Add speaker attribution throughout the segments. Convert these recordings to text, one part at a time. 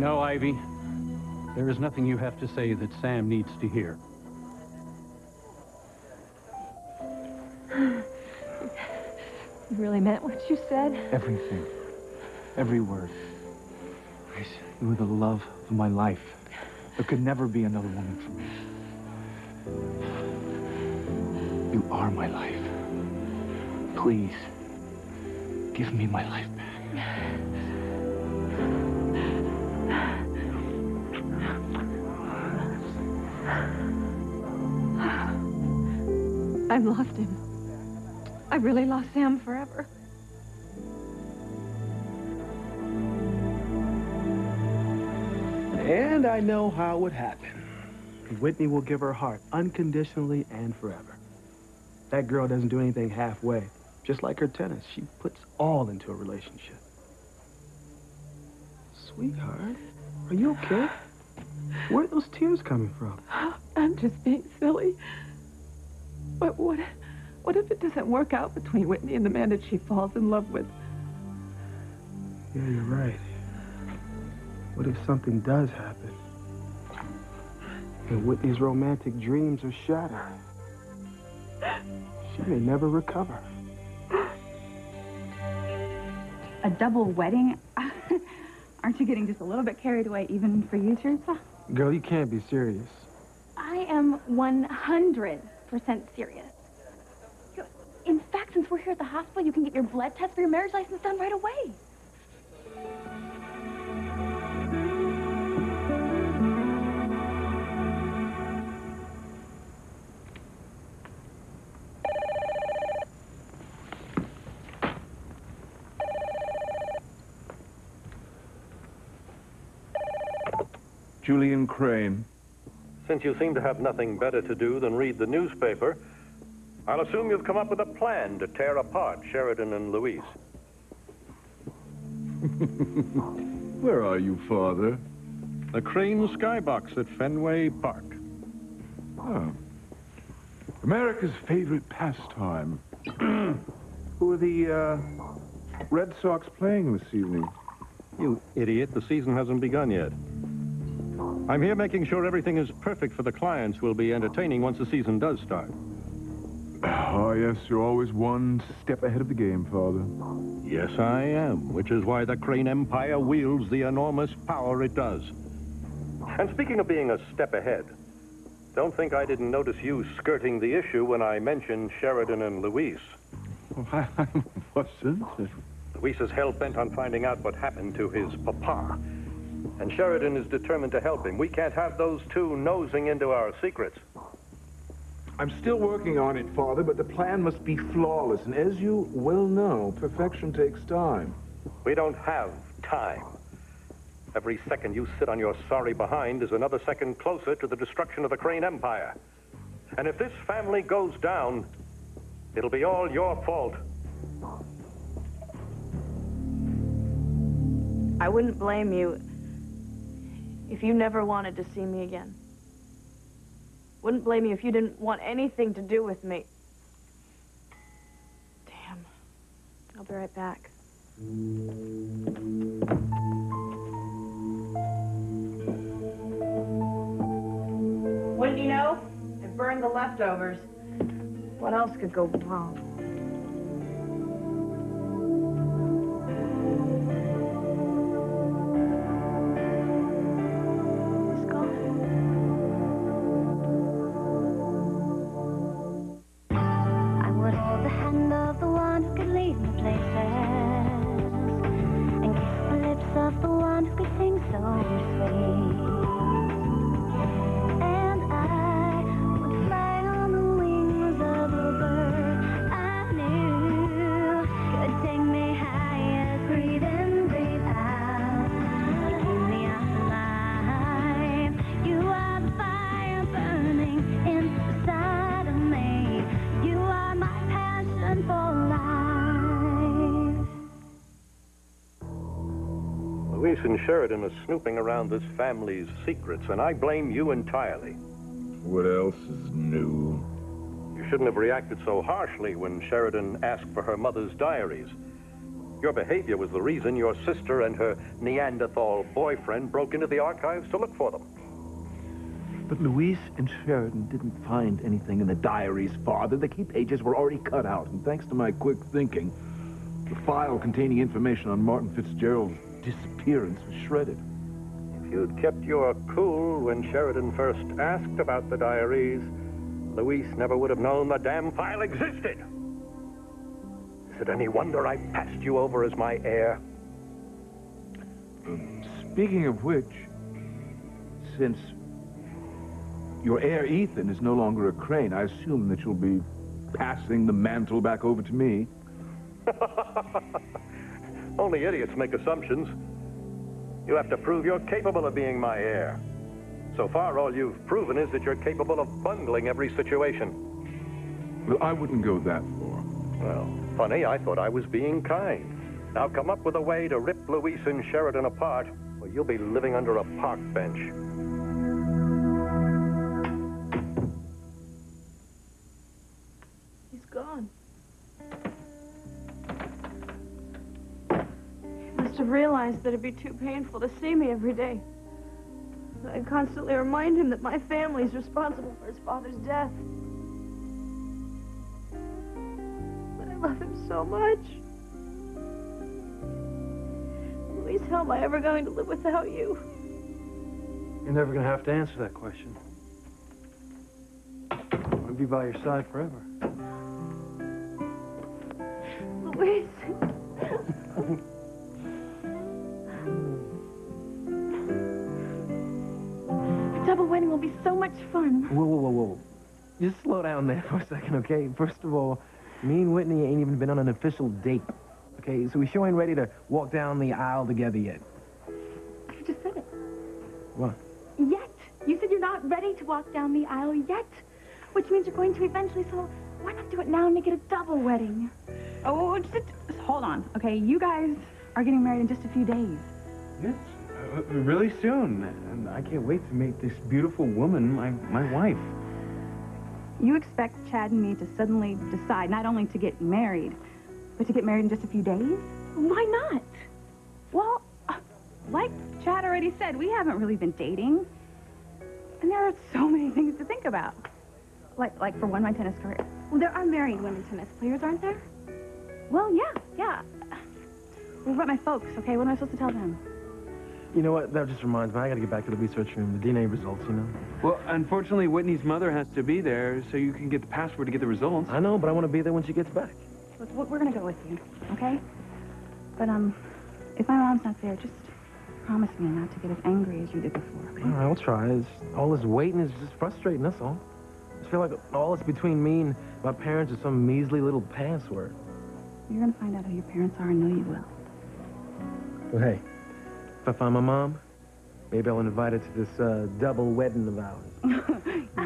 Speaker 1: No, Ivy. There is nothing you have to say that Sam needs to hear.
Speaker 2: You really meant what you said?
Speaker 3: Everything. Every word. Grace, you were the love of my life. There could never be another woman for me. You are my life. Please, give me my life back.
Speaker 2: I've lost him. I've really lost Sam forever.
Speaker 4: And I know how it would happen. Whitney will give her heart unconditionally and forever. That girl doesn't do anything halfway. Just like her tennis, she puts all into a relationship. Sweetheart, are you okay? Where are those tears coming from?
Speaker 2: I'm just being silly. But what if it doesn't work out between Whitney and the man that she falls in love with?
Speaker 4: Yeah, you're right. What if something does happen? And Whitney's romantic dreams are shattered? She may never recover.
Speaker 5: A double wedding? Aren't you getting just a little bit carried away, even for you, Teresa?
Speaker 4: Girl, you can't be serious.
Speaker 6: I am 100% serious. In fact, since we're here at the hospital, you can get your blood test for your marriage license done right away.
Speaker 7: Julian Crane.
Speaker 8: Since you seem to have nothing better to do than read the newspaper, I'll assume you've come up with a plan to tear apart Sheridan and Louise.
Speaker 7: Where are you, Father?
Speaker 8: The Crane Skybox at Fenway Park.
Speaker 7: Oh. America's favorite pastime. Who are the Red Sox playing this evening?
Speaker 8: You idiot, the season hasn't begun yet. I'm here making sure everything is perfect for the clients we'll be entertaining once the season does start.
Speaker 7: Oh, yes, you're always one step ahead of the game, Father.
Speaker 8: Yes, I am, which is why the Crane Empire wields the enormous power it does. And speaking of being a step ahead, don't think I didn't notice you skirting the issue when I mentioned Sheridan and Louise.
Speaker 7: Oh, I wasn't.
Speaker 8: Louise is hell-bent on finding out what happened to his papa. And Sheridan is determined to help him. We can't have those two nosing into our secrets.
Speaker 7: I'm still working on it, Father, but the plan must be flawless. And as you well know, perfection takes time.
Speaker 8: We don't have time. Every second you sit on your sorry behind is another second closer to the destruction of the Crane Empire. And if this family goes down, it'll be all your fault.
Speaker 9: I wouldn't blame you if you never wanted to see me again. Wouldn't blame you if you didn't want anything to do with me. Damn. I'll be right back. Wouldn't you know? I burned the leftovers. What else could go wrong?
Speaker 8: Louise and Sheridan are snooping around this family's secrets, and I blame you entirely.
Speaker 7: What else is new?
Speaker 8: You shouldn't have reacted so harshly when Sheridan asked for her mother's diaries. Your behavior was the reason your sister and her Neanderthal boyfriend broke into the archives to look for them.
Speaker 7: But Louise and Sheridan didn't find anything in the diaries, Father. The key pages were already cut out, and thanks to my quick thinking, the file containing information on Martin Fitzgerald's disappearance was shredded.
Speaker 8: If you'd kept your cool when Sheridan first asked about the diaries, Louise never would have known the damn file existed. Is it any wonder I passed you over as my heir?
Speaker 7: Speaking of which, since your heir Ethan is no longer a Crane, I assume that you'll be passing the mantle back over to me.
Speaker 8: Only idiots make assumptions. You have to prove you're capable of being my heir. So far, all you've proven is that you're capable of bungling every situation.
Speaker 7: Well, I wouldn't go that far.
Speaker 8: Well, funny, I thought I was being kind. Now come up with a way to rip Louise and Sheridan apart, or you'll be living under a park bench.
Speaker 9: He's gone. He must have realized that it'd be too painful to see me every day. I constantly remind him that my family's responsible for his father's death. But I love him so much. Louise, how am I ever going to live without you?
Speaker 1: You're never going to have to answer that question. I'll be by your side forever.
Speaker 9: Louise.
Speaker 6: The double wedding will be so much fun.
Speaker 4: Whoa, whoa, whoa, whoa. Just slow down there for a second, okay? First of all, me and Whitney ain't even been on an official date. Okay, so we sure ain't ready to walk down the aisle together yet.
Speaker 6: You just said it.
Speaker 4: What?
Speaker 6: Yet. You said you're not ready to walk down the aisle yet, which means you're going to eventually, so why not do it now and make it a double wedding?
Speaker 5: Oh, just hold on, okay? You guys are getting married in just a few days.
Speaker 3: Yes, really soon. And I can't wait to make this beautiful woman my wife.
Speaker 5: You expect Chad and me to suddenly decide not only to get married, but to get married in just a few days?
Speaker 6: Why not?
Speaker 5: Well, like Chad already said, we haven't really been dating. And there are so many things to think about. Like for one, my tennis career.
Speaker 6: Well, there are married women tennis players, aren't there?
Speaker 5: Well, yeah. What about my folks, okay? What am I supposed to tell them?
Speaker 4: You know what? That just reminds me. I gotta get back to the research room, the DNA results, you know?
Speaker 3: Well, unfortunately, Whitney's mother has to be there so you can get the password to get the results.
Speaker 4: I know, but I want to be there when she gets back.
Speaker 5: Look, we're gonna go with you, okay? But, if my mom's not there, just promise me not to get as angry as you did before, okay?
Speaker 4: All right, I'll try. All this waiting is just frustrating, that's all. I just feel like all that's between me and my parents is some measly little password.
Speaker 5: You're gonna find out who your parents are, and know you will.
Speaker 4: Well, hey, if I find my mom, maybe I'll invite her to this double wedding of ours.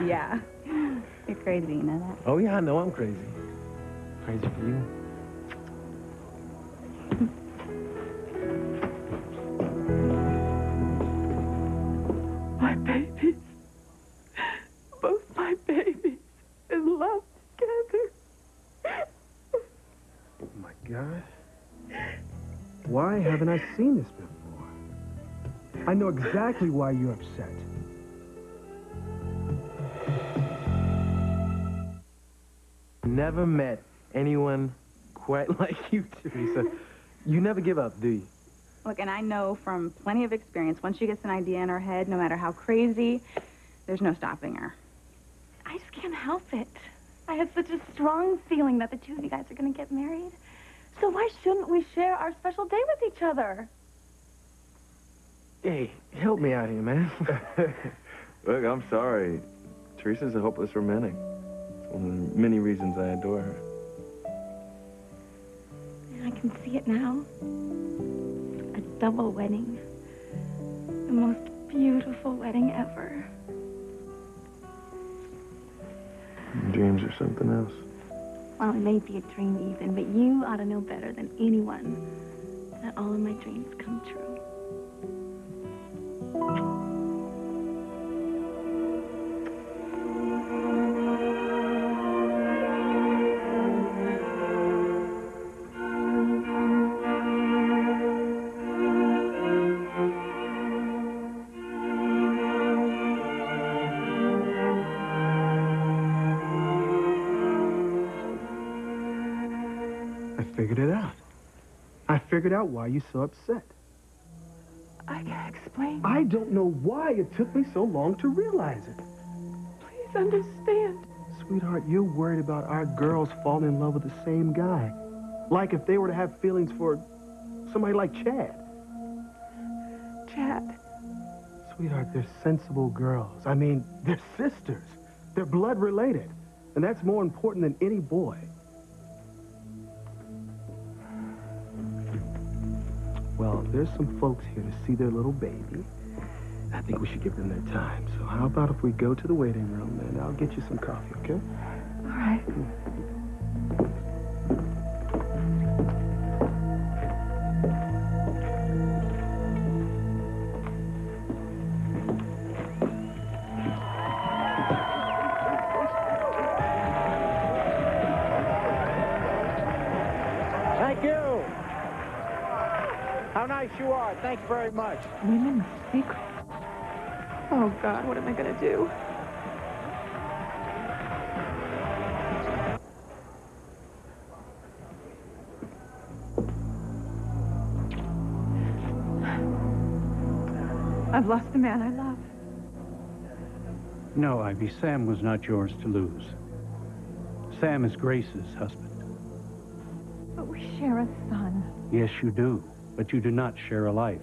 Speaker 5: Yeah. You're crazy, you know that?
Speaker 4: Oh, yeah, I know I'm crazy. Crazy for you.
Speaker 2: My babies. Both my babies in love together.
Speaker 4: Oh, my God. Why haven't I seen this before? I know exactly why you're upset. Never met anyone quite like you, Teresa. You never give up, do you?
Speaker 5: Look, and I know from plenty of experience, once she gets an idea in her head, no matter how crazy, there's no stopping her.
Speaker 6: I just can't help it. I have such a strong feeling that the two of you guys are going to get married. So why shouldn't we share our special day with each other?
Speaker 4: Hey, help me out here, man.
Speaker 3: Look, I'm sorry. Teresa's a hopeless romantic. It's one of the many reasons I adore her.
Speaker 6: I can see it now. A double wedding. The most beautiful wedding ever.
Speaker 3: Dreams are something else.
Speaker 6: Well, it may be a dream, Ethan, but you ought to know better than anyone that all of my dreams come true.
Speaker 4: figured it out. I figured out why you're so upset.
Speaker 2: I can't explain.
Speaker 4: I don't know why it took me so long to realize it.
Speaker 2: Please understand.
Speaker 4: Sweetheart, you're worried about our girls falling in love with the same guy. Like if they were to have feelings for somebody like Chad.
Speaker 2: Chad.
Speaker 4: Sweetheart, they're sensible girls. I mean, they're sisters. They're blood related. And that's more important than any boy. Well, there's some folks here to see their little baby. I think we should give them their time. So how about if we go to the waiting room and I'll get you some coffee, okay?
Speaker 2: All right.
Speaker 10: Thank you. How nice you are. Thank you very much.
Speaker 2: Women's secret. Oh, God, what am I going to do? I've lost the man I love.
Speaker 1: No, Ivy, Sam was not yours to lose. Sam is Grace's husband.
Speaker 2: But we share a son.
Speaker 1: Yes, you do, but you do not share a life.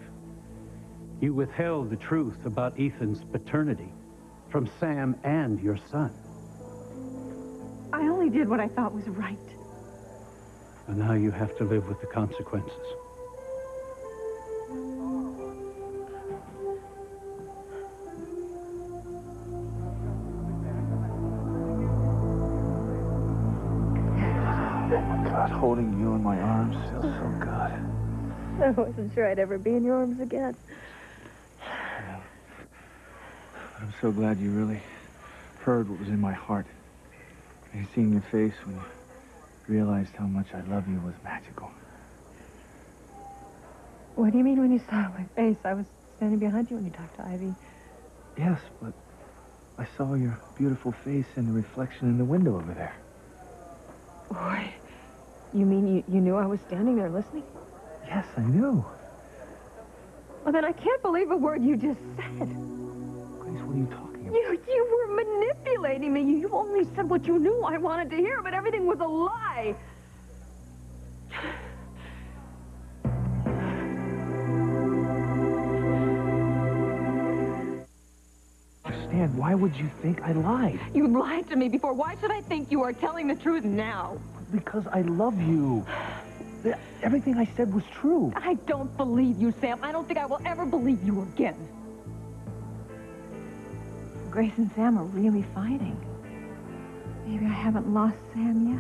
Speaker 1: You withheld the truth about Ethan's paternity from Sam and your son.
Speaker 2: I only did what I thought was right.
Speaker 1: And now you have to live with the consequences.
Speaker 3: God, holding you in my arms feels so good.
Speaker 9: I wasn't sure I'd ever be in your arms again.
Speaker 3: Yeah. I'm so glad you really heard what was in my heart. And seeing your face when you realized how much I love you was magical.
Speaker 2: What do you mean when you saw my face? I was standing behind you when you talked to Ivy.
Speaker 3: Yes, but I saw your beautiful face in the reflection in the window over there.
Speaker 2: Boy, you mean you knew I was standing there listening?
Speaker 3: Yes, I knew.
Speaker 2: Well, then I can't believe a word you just said.
Speaker 3: Grace, what are you talking about?
Speaker 2: You were manipulating me. You only said what you knew I wanted to hear, but everything was a lie.
Speaker 3: Understand, why would you think I lied?
Speaker 2: You lied to me before. Why should I think you are telling the truth now?
Speaker 3: Because I love you. Everything I said was true.
Speaker 2: I don't believe you, Sam. I don't think I will ever believe you again. Grace and Sam are really fighting. Maybe I haven't lost Sam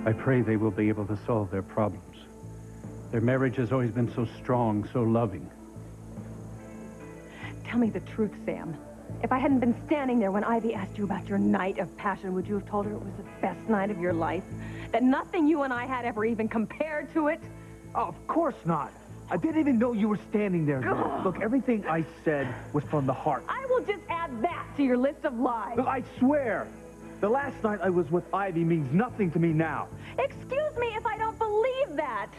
Speaker 2: yet.
Speaker 1: I pray they will be able to solve their problems. Their marriage has always been so strong, so loving.
Speaker 2: Tell me the truth, Sam. If I hadn't been standing there when Ivy asked you about your night of passion, would you have told her it was the best night of your life? That nothing you and I had ever even compared to it?
Speaker 3: Oh, of course not. I didn't even know you were standing there. Look, everything I said was from the heart.
Speaker 2: I will just add that to your list of lies.
Speaker 3: Look, I swear, the last night I was with Ivy means nothing to me now.
Speaker 2: Excuse me if I don't believe that.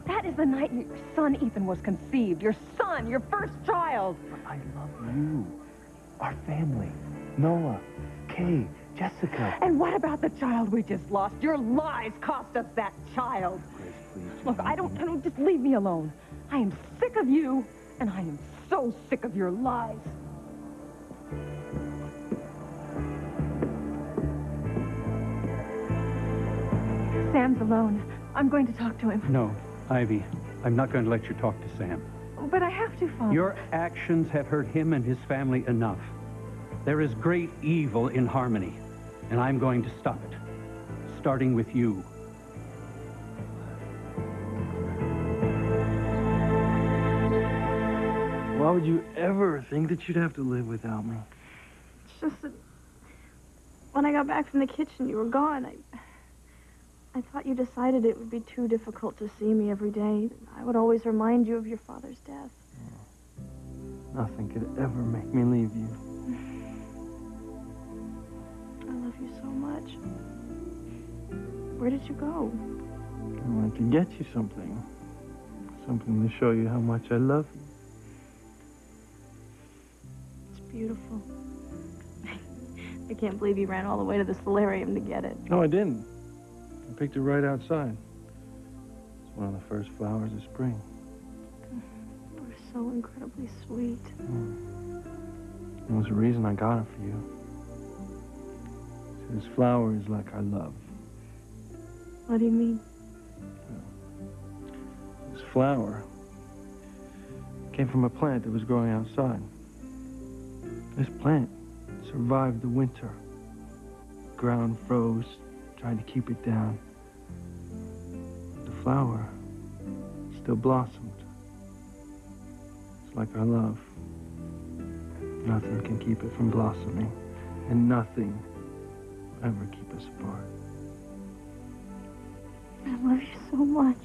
Speaker 2: That is the night your son Ethan was conceived. Your son, your first child.
Speaker 3: But I love you. Our family. Noah, Kay, Jessica.
Speaker 2: And what about the child we just lost? Your lies cost us that child.
Speaker 3: Grace, please.
Speaker 2: Look, I don't just leave me alone. I am sick of you, and I am so sick of your lies. Sam's alone. I'm going to talk to him.
Speaker 1: No, Ivy, I'm not going to let you talk to Sam.
Speaker 2: But I have to, Father.
Speaker 1: Your actions have hurt him and his family enough. There is great evil in Harmony, and I'm going to stop it, starting with you.
Speaker 4: Why would you ever think that you'd have to live without me?
Speaker 9: It's just that when I got back from the kitchen, you were gone. I thought you decided it would be too difficult to see me every day. I would always remind you of your father's death.
Speaker 4: Nothing could ever make me leave you.
Speaker 9: I love you so much. Where did you go?
Speaker 4: I wanted to get you something. Something to show you how much I love you.
Speaker 9: It's beautiful. I can't believe you ran all the way to the solarium to get it.
Speaker 4: No, I didn't. I picked it right outside. It's one of the first flowers of spring.
Speaker 9: You're so incredibly sweet.
Speaker 4: There was a reason I got it for you. This flower is like our love.
Speaker 9: What do you mean?
Speaker 4: This flower came from a plant that was growing outside. This plant survived the winter. The ground froze, trying to keep it down. The flower still blossomed. It's like our love. Nothing can keep it from blossoming, and nothing will ever keep us apart.
Speaker 9: I love you so much.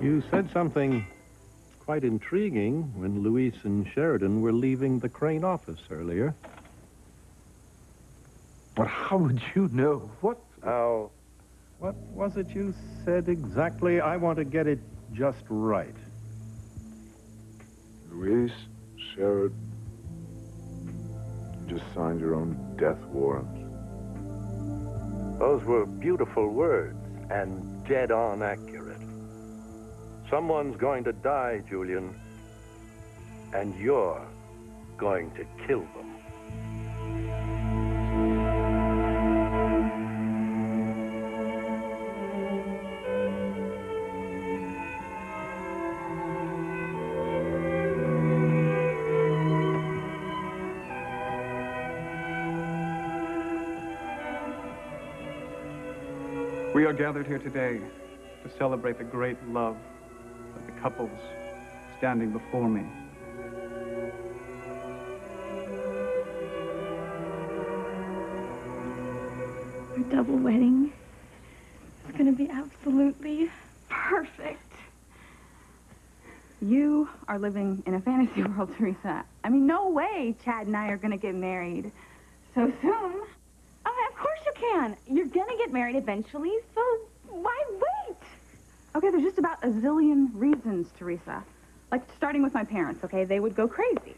Speaker 8: You said something quite intriguing when Louise and Sheridan were leaving the Crane office earlier.
Speaker 7: But how would you know? What
Speaker 8: was it you said exactly? I want to get it just right.
Speaker 7: Louise, Sheridan, you just signed your own death warrant.
Speaker 8: Those were beautiful words and dead-on accurate. Someone's going to die, Julian, and you're going to kill them.
Speaker 3: We are gathered here today to celebrate the great love of the couples standing before me.
Speaker 9: Our double wedding is going to be absolutely perfect.
Speaker 5: You are living in a fantasy world, Teresa. I mean, no way Chad and I are going to get married so soon.
Speaker 6: Oh, of course you can. You're gonna get married eventually, so why wait?
Speaker 5: Okay, there's just about a zillion reasons, Teresa. Like, starting with my parents, okay? They would go crazy.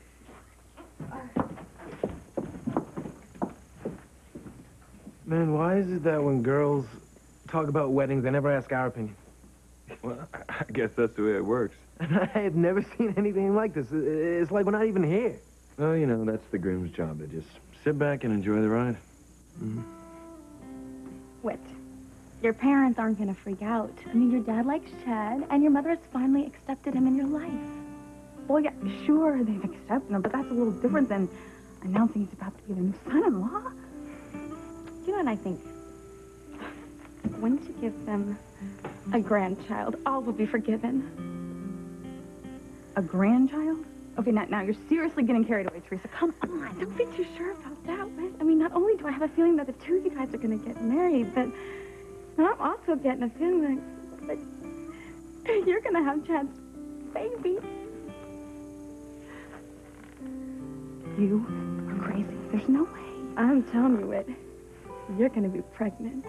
Speaker 4: Man, why is it that when girls talk about weddings, they never ask our opinion?
Speaker 3: Well, I guess that's the way it works.
Speaker 4: I have never seen anything like this. It's like we're not even here.
Speaker 7: Well, you know, that's the groom's job, to just sit back and enjoy the ride.
Speaker 6: Wait. Your parents aren't gonna freak out. I mean, your dad likes Chad, and your mother has finally accepted him in your life.
Speaker 5: Well, yeah, sure, they've accepted him, but that's a little different than announcing he's about to be their new son-in-law.
Speaker 6: You know what I think? Once you give them a grandchild, all will be forgiven.
Speaker 5: A grandchild? Okay, now you're seriously getting carried away, Teresa. Come on.
Speaker 6: Don't be too sure about that, Whit. I mean, not only do I have a feeling that the two of you guys are gonna get married, but I'm also getting a feeling that you're gonna have Chad's baby.
Speaker 5: You are crazy. There's no way.
Speaker 6: I'm telling you, Whit, you're gonna be pregnant.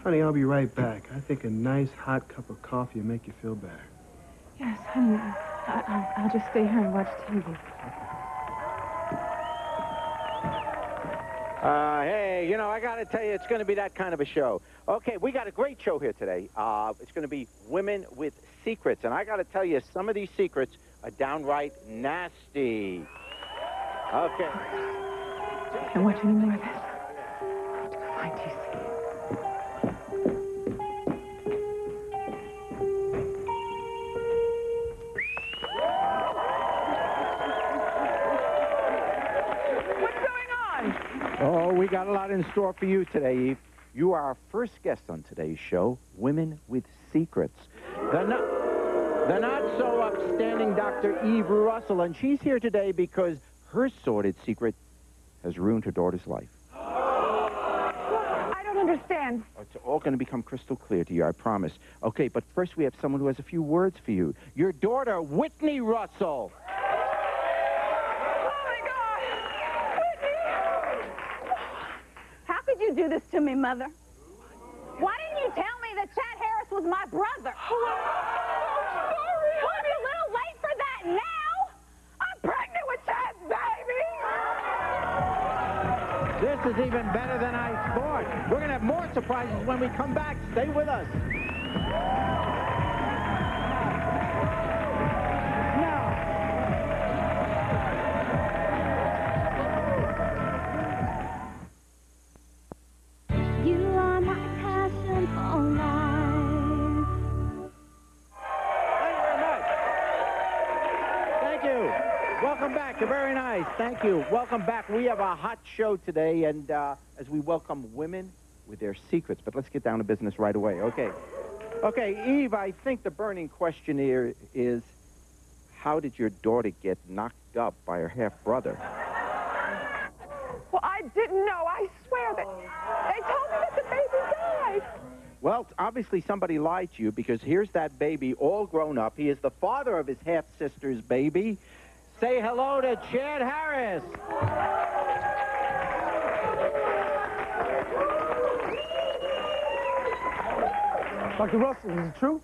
Speaker 4: Honey, I'll be right back. I think a nice hot cup of coffee will make you feel better.
Speaker 2: Yes, honey. I'll just stay here and watch TV.
Speaker 10: Hey, you know, I got to tell you, it's going to be that kind of a show. Okay, we got a great show here today. It's going to be Women with Secrets. And I got to tell you, some of these secrets are downright nasty. Okay.
Speaker 2: I can't watch any more of this. I have to go find TC.
Speaker 10: Oh, we got a lot in store for you today, Eve. You are our first guest on today's show, Women with Secrets. The not-so-upstanding Dr. Eve Russell, and she's here today because her sordid secret has ruined her daughter's life.
Speaker 5: I don't
Speaker 2: understand.
Speaker 10: It's all going to become crystal clear to you, I promise. Okay, but first we have someone who has a few words for you. Your daughter, Whitney Russell.
Speaker 6: Oh, my God! Whitney! How could you do this to me, Mother? Why didn't you tell me that Chad Harris was my brother?
Speaker 2: Oh, I'm sorry.
Speaker 6: Well, it's a little late for that now. I'm pregnant with Chad's baby.
Speaker 10: This is even better than I thought. We're going to have more surprises when we come back. Stay with us.
Speaker 6: You are my passion for life.
Speaker 10: Thank you very much. Thank you. Welcome back. You're very nice. Thank you. Welcome back. We have a hot show today, and as we welcome women with their secrets. But let's get down to business right away. Okay. Okay, Eve, I think the burning question here is, how did your daughter get knocked up by her half-brother?
Speaker 2: Well, I didn't know. I swear that they told me that the baby died.
Speaker 10: Well, obviously somebody lied to you, because here's that baby all grown up. He is the father of his half-sister's baby. Say hello to Chad Harris.
Speaker 4: Dr. Russell, is it true?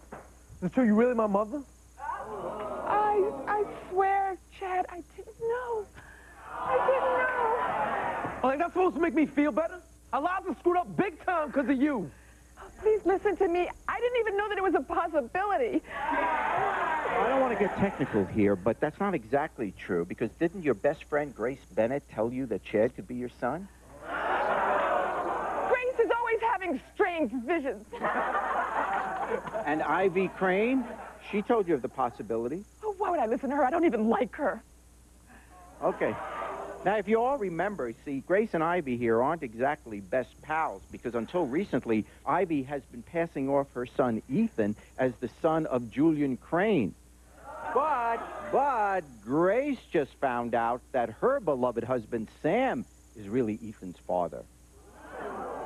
Speaker 4: Is it true you're really my mother?
Speaker 2: I swear, Chad, I didn't know. I didn't know.
Speaker 4: Oh, ain't that supposed to make me feel better? Our lives are screwed up big time because of you.
Speaker 2: Please listen to me. I didn't even know that it was a possibility.
Speaker 10: I don't want to get technical here, but that's not exactly true, because didn't your best friend, Grace Bennett, tell you that Chad could be your son?
Speaker 2: Grace is always having strange visions.
Speaker 10: And Ivy Crane, she told you of the possibility.
Speaker 2: Oh, why would I listen to her? I don't even like her.
Speaker 10: Okay. Now, if you all remember, see, Grace and Ivy here aren't exactly best pals, because until recently, Ivy has been passing off her son, Ethan, as the son of Julian Crane. But Grace just found out that her beloved husband, Sam, is really Ethan's father.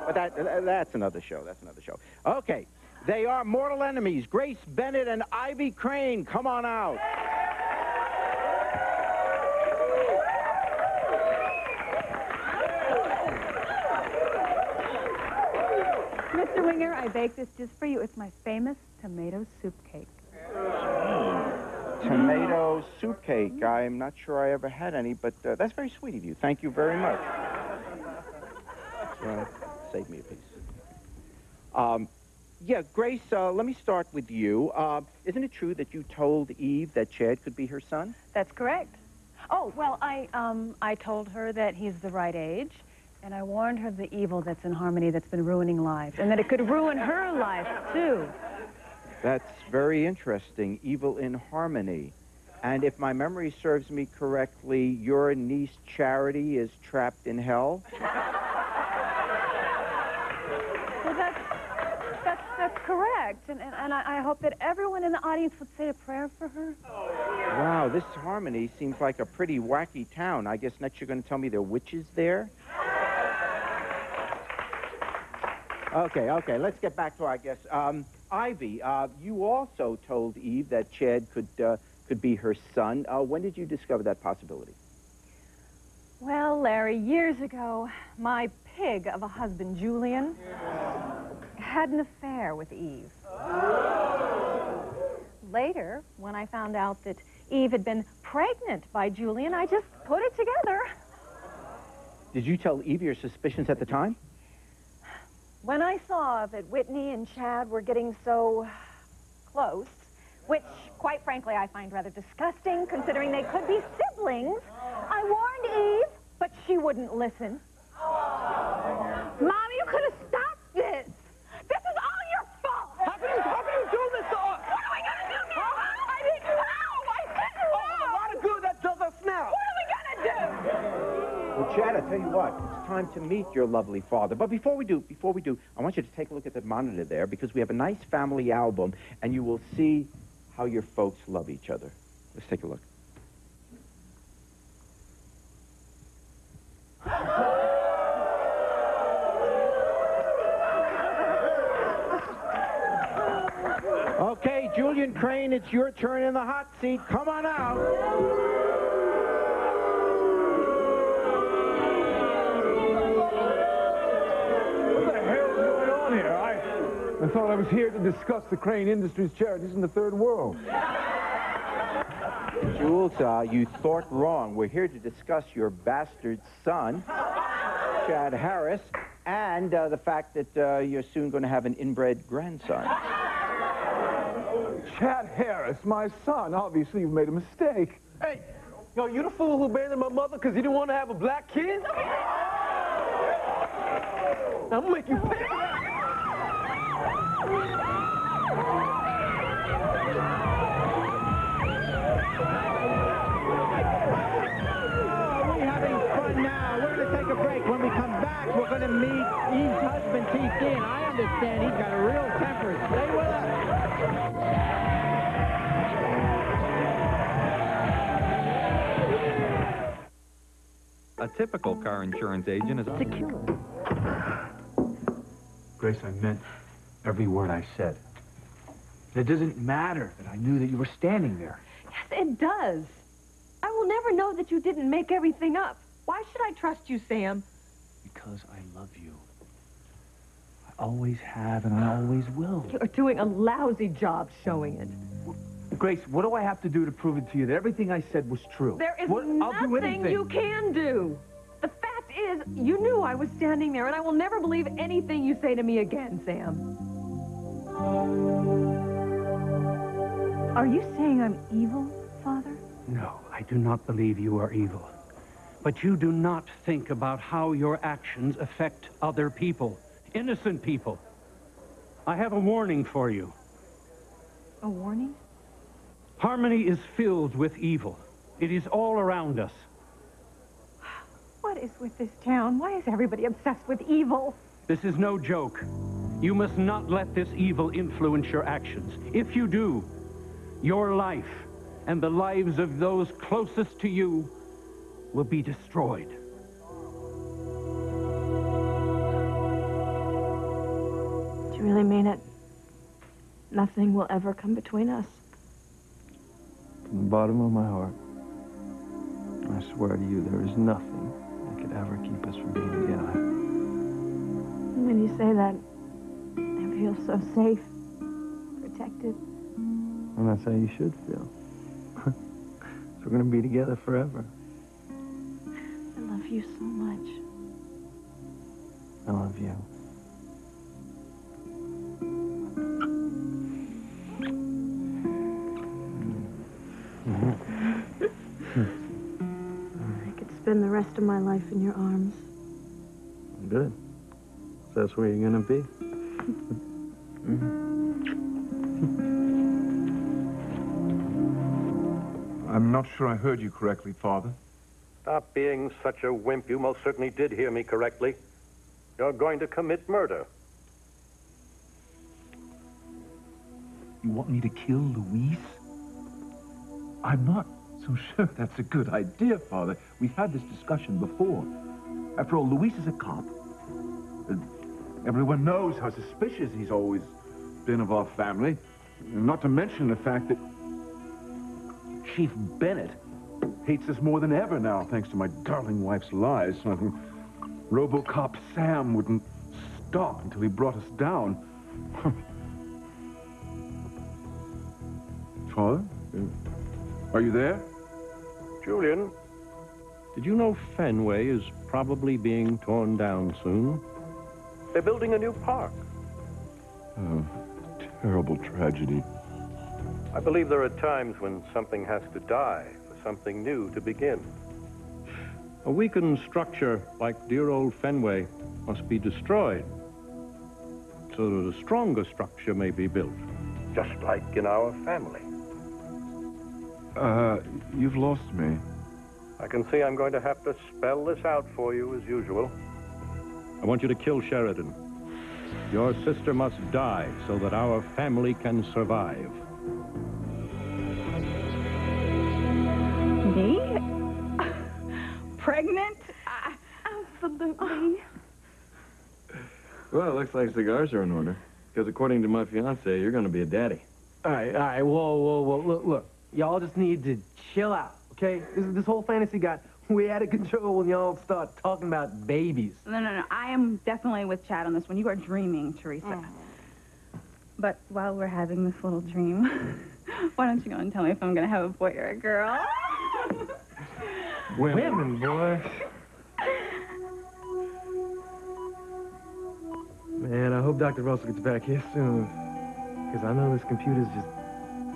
Speaker 10: But that's another show. That's another show. Okay. They are mortal enemies, Grace Bennett and Ivy Crane. Come on out.
Speaker 5: Mr. Winger, I baked this just for you. It's my famous tomato soup cake.
Speaker 10: Tomato soup cake. I'm not sure I ever had any, but that's very sweet of you. Thank you very much. Save me a piece. Yeah, Grace, let me start with you. Isn't it true that you told Eve that Chad could be her son?
Speaker 2: That's correct. Oh, well, I told her that he's the right age, and I warned her of the evil that's in Harmony that's been ruining lives, and that it could ruin her life, too.
Speaker 10: That's very interesting. Evil in Harmony. And if my memory serves me correctly, your niece Charity is trapped in hell?
Speaker 2: Well, that's correct, and I hope that everyone in the audience would say a prayer for her.
Speaker 10: Wow, this Harmony seems like a pretty wacky town. I guess next you're going to tell me there are witches there? Okay, let's get back to our guest. Ivy, you also told Eve that Chad could be her son. When did you discover that possibility?
Speaker 2: Well, Larry, years ago, my pig of a husband, Julian, had an affair with Eve. Later, when I found out that Eve had been pregnant by Julian, I just put it together.
Speaker 10: Did you tell Eve your suspicions at the time?
Speaker 2: When I saw that Whitney and Chad were getting so close, which, quite frankly, I find rather disgusting, considering they could be siblings, I warned Eve, but she wouldn't listen.
Speaker 6: Mom, you could have stopped this. This is all your fault.
Speaker 4: How can you do this to us?
Speaker 6: What are we going to do now? I didn't know. I didn't know.
Speaker 4: A lot of good that does us now.
Speaker 6: What are we going to do?
Speaker 10: Well, Chad, I tell you what, it's time to meet your lovely father. But before we do, I want you to take a look at that monitor there, because we have a nice family album, and you will see how your folks love each other. Let's take a look. Union Crane, it's your turn in the hot seat. Come on out.
Speaker 7: What the hell is going on here? I thought I was here to discuss the Crane Industries charities in the third world.
Speaker 10: Jules, you thought wrong. We're here to discuss your bastard son, Chad Harris, and the fact that you're soon going to have an inbred grandson.
Speaker 7: Chad Harris, my son. Obviously, you've made a mistake.
Speaker 4: Hey, yo, you the fool who abandoned my mother because you didn't want to have a black kid? I'm gonna make you pay.
Speaker 10: When we come back, we're going to meet Eve's husband, T. Dean. I understand he's got a real temper. Stay with us.
Speaker 11: A typical car insurance agent is a killer.
Speaker 3: Grace, I meant every word I said. It doesn't matter that I knew that you were standing there.
Speaker 2: Yes, it does. I will never know that you didn't make everything up. Why should I trust you, Sam?
Speaker 3: Because I love you. I always have and I always will.
Speaker 2: You're doing a lousy job showing it.
Speaker 3: Grace, what do I have to do to prove it to you that everything I said was true?
Speaker 2: There is
Speaker 3: I'll do
Speaker 2: nothing
Speaker 3: anything.
Speaker 2: you can do. The fact is, you knew I was standing there, and I will never believe anything you say to me again, Sam. Are you saying I'm evil, Father?
Speaker 1: No, I do not believe you are evil. But you do not think about how your actions affect other people, innocent people. I have a warning for you.
Speaker 2: A warning?
Speaker 1: Harmony is filled with evil. It is all around us.
Speaker 2: What is with this town? Why is everybody obsessed with evil?
Speaker 1: This is no joke. You must not let this evil influence your actions. If you do, your life and the lives of those closest to you will be destroyed.
Speaker 9: Do you really mean it? Nothing will ever come between us?
Speaker 4: From the bottom of my heart, I swear to you, there is nothing that could ever keep us from being together.
Speaker 9: When you say that, I feel so safe, protected.
Speaker 4: And that's how you should feel. So we're going to be together forever.
Speaker 9: I love you so much.
Speaker 4: I love you.
Speaker 9: I could spend the rest of my life in your arms.
Speaker 4: Good. So that's where you're going to be.
Speaker 7: I'm not sure I heard you correctly, Father.
Speaker 8: Stop being such a wimp. You most certainly did hear me correctly. You're going to commit murder.
Speaker 7: You want me to kill Louise? I'm not so sure that's a good idea, Father. We've had this discussion before. After all, Louise is a cop. Everyone knows how suspicious he's always been of our family. Not to mention the fact that Chief Bennett hates us more than ever now, thanks to my darling wife's lies. RoboCop Sam wouldn't stop until he brought us down. Father? Are you there?
Speaker 8: Julian, did you know Fenway is probably being torn down soon? They're building a new park.
Speaker 7: Oh, terrible tragedy.
Speaker 8: I believe there are times when something has to die for something new to begin. A weakened structure like dear old Fenway must be destroyed so that a stronger structure may be built, just like in our family.
Speaker 7: You've lost me.
Speaker 8: I can see I'm going to have to spell this out for you as usual. I want you to kill Sheridan. Your sister must die so that our family can survive.
Speaker 5: Me? Pregnant? Absolutely.
Speaker 4: Well, it looks like cigars are in order. Because according to my fiance, you're going to be a daddy. All right, whoa. Look. Y'all just need to chill out, okay? This whole fantasy got way out of control when y'all start talking about babies.
Speaker 5: No. I am definitely with Chad on this one. You are dreaming, Teresa. But while we're having this little dream, why don't you go and tell me if I'm going to have a boy or a girl?
Speaker 4: Women, boy. Man, I hope Dr. Russell gets back here soon. Because I know this computer's just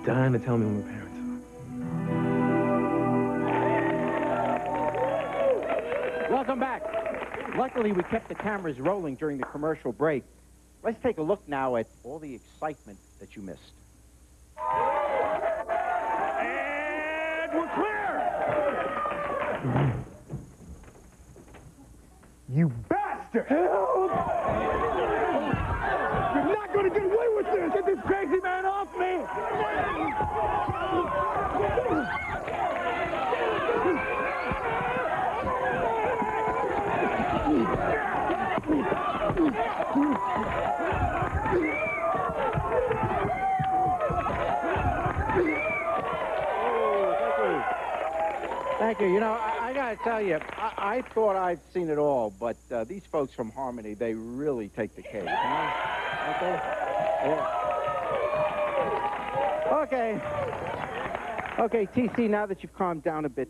Speaker 4: dying to tell me who my parents are.
Speaker 10: Welcome back. Luckily, we kept the cameras rolling during the commercial break. Let's take a look now at all the excitement that you missed.
Speaker 7: And we're clear! You bastard! Help! You're not gonna get away with this! Get this crazy man off me!
Speaker 10: Thank you. You know, I got to tell you, I thought I'd seen it all, but these folks from Harmony, they really take the cake. Huh? Okay? Yeah. Okay, TC, now that you've calmed down a bit,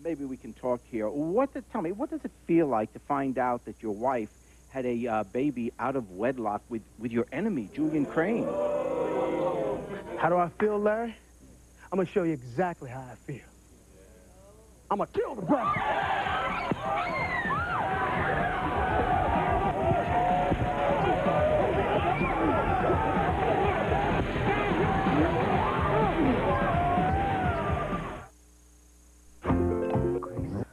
Speaker 10: maybe we can talk here. Tell me, what does it feel like to find out that your wife had a baby out of wedlock with your enemy, Julian Crane?
Speaker 4: How do I feel, Larry? I'm going to show you exactly how I feel. I'm going to kill the brother.
Speaker 3: Grace,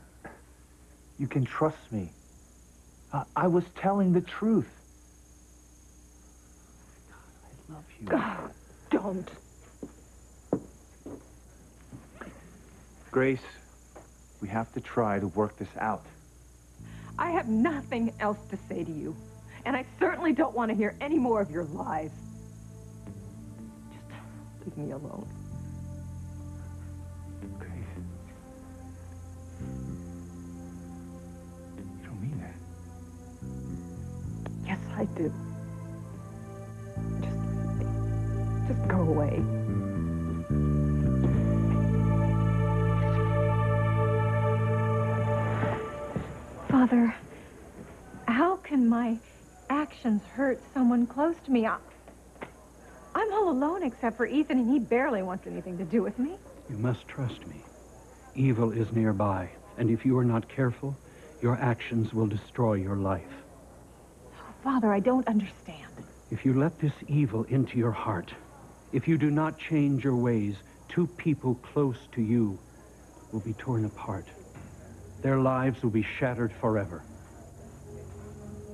Speaker 3: you can trust me. I was telling the truth. God, I love you.
Speaker 2: God, don't.
Speaker 3: Grace, we have to try to work this out.
Speaker 2: I have nothing else to say to you, and I certainly don't want to hear any more of your lies. Just leave me alone.
Speaker 3: Grace. You don't mean that.
Speaker 2: Yes, I do. Just leave me. Just go away. Father, how can my actions hurt someone close to me? I'm all alone except for Ethan, and he barely wants anything to do with me.
Speaker 1: You must trust me. Evil is nearby, and if you are not careful, your actions will destroy your life.
Speaker 2: Oh, Father, I don't understand.
Speaker 1: If you let this evil into your heart, if you do not change your ways, two people close to you will be torn apart. Their lives will be shattered forever.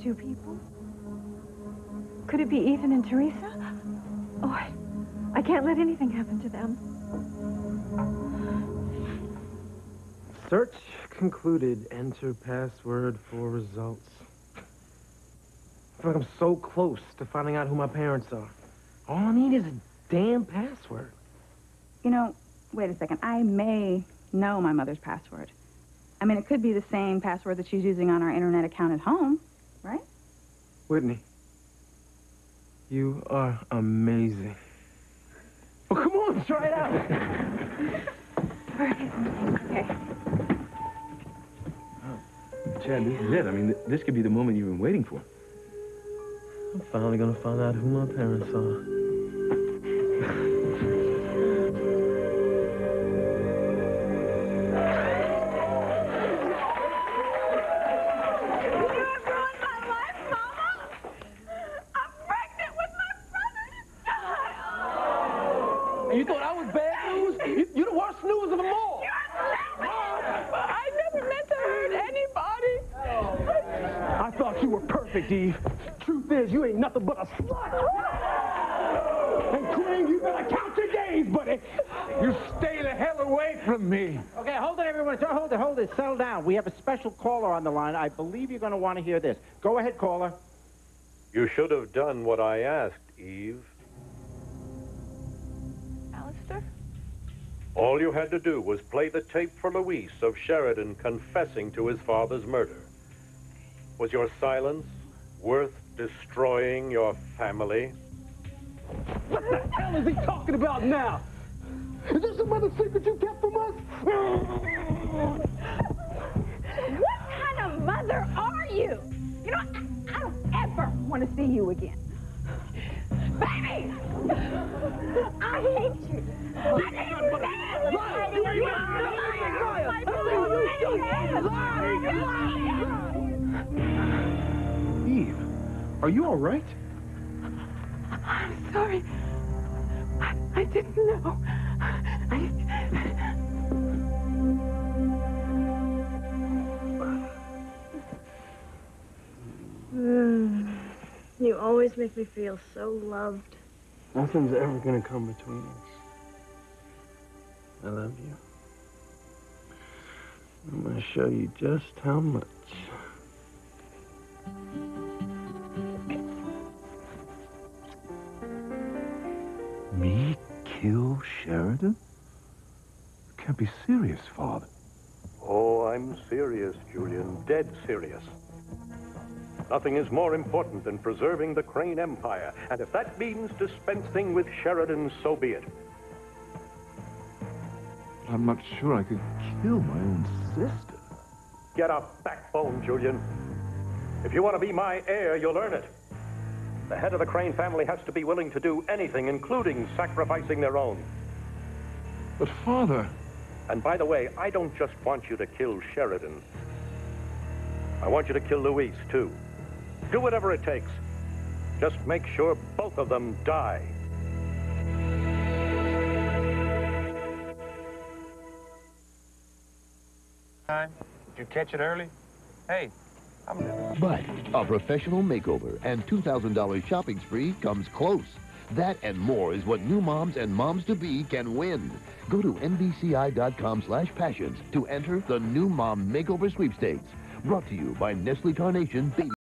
Speaker 2: Two people? Could it be Ethan and Teresa? Oh, I can't let anything happen to them.
Speaker 4: Search concluded. Enter password for results. I feel like I'm so close to finding out who my parents are. All I need is a damn password.
Speaker 5: You know, wait a second. I may know my mother's password. I mean, it could be the same password that she's using on our internet account at home, right?
Speaker 4: Whitney, you are amazing. Oh, come on, try it out.
Speaker 5: Okay.
Speaker 4: Chad, this is it. I mean, this could be the moment you've been waiting for. I'm finally gonna find out who my parents are. You thought I was bad news? You're the worst news of them all.
Speaker 6: I never meant to hurt anybody.
Speaker 4: I thought you were perfect, Eve. Truth is, you ain't nothing but a slut. And Crane, you better count your days, buddy.
Speaker 7: You stay the hell away from me.
Speaker 10: Okay, hold it, everyone. Hold it. Settle down. We have a special caller on the line. I believe you're going to want to hear this. Go ahead, caller.
Speaker 8: You should have done what I asked, Eve. All you had to do was play the tape for Luis of Sheridan confessing to his father's murder. Was your silence worth destroying your family?
Speaker 12: What the hell is he talking about now? Is this some other secret you kept from us?
Speaker 6: What kind of mother are you? You know, I don't ever want to see you again. Baby! I hate you. I hate you.
Speaker 7: Eve, are you all right?
Speaker 6: I'm sorry. I didn't know.
Speaker 9: You always make me feel so loved.
Speaker 4: Nothing's ever gonna come between us. I love you. I'm gonna show you just how much.
Speaker 7: Me kill Sheridan? You can't be serious, Father.
Speaker 8: Oh, I'm serious, Julian. Dead serious. Nothing is more important than preserving the Crane Empire. And if that means dispensing with Sheridan, so be it.
Speaker 7: I'm not sure I could kill my own sister.
Speaker 8: Get a backbone, Julian. If you want to be my heir, you'll earn it. The head of the Crane family has to be willing to do anything, including sacrificing their own.
Speaker 7: But, Father...
Speaker 8: And by the way, I don't just want you to kill Sheridan. I want you to kill Luis, too. Do whatever it takes. Just make sure both of them die.
Speaker 13: Did you catch it early? Hey,
Speaker 14: But a professional makeover and $2,000 shopping spree comes close. That and more is what new moms and moms-to-be can win. Go to NBCI.com/passions to enter the New Mom Makeover Sweepstakes. Brought to you by Nestle Carnation Baby.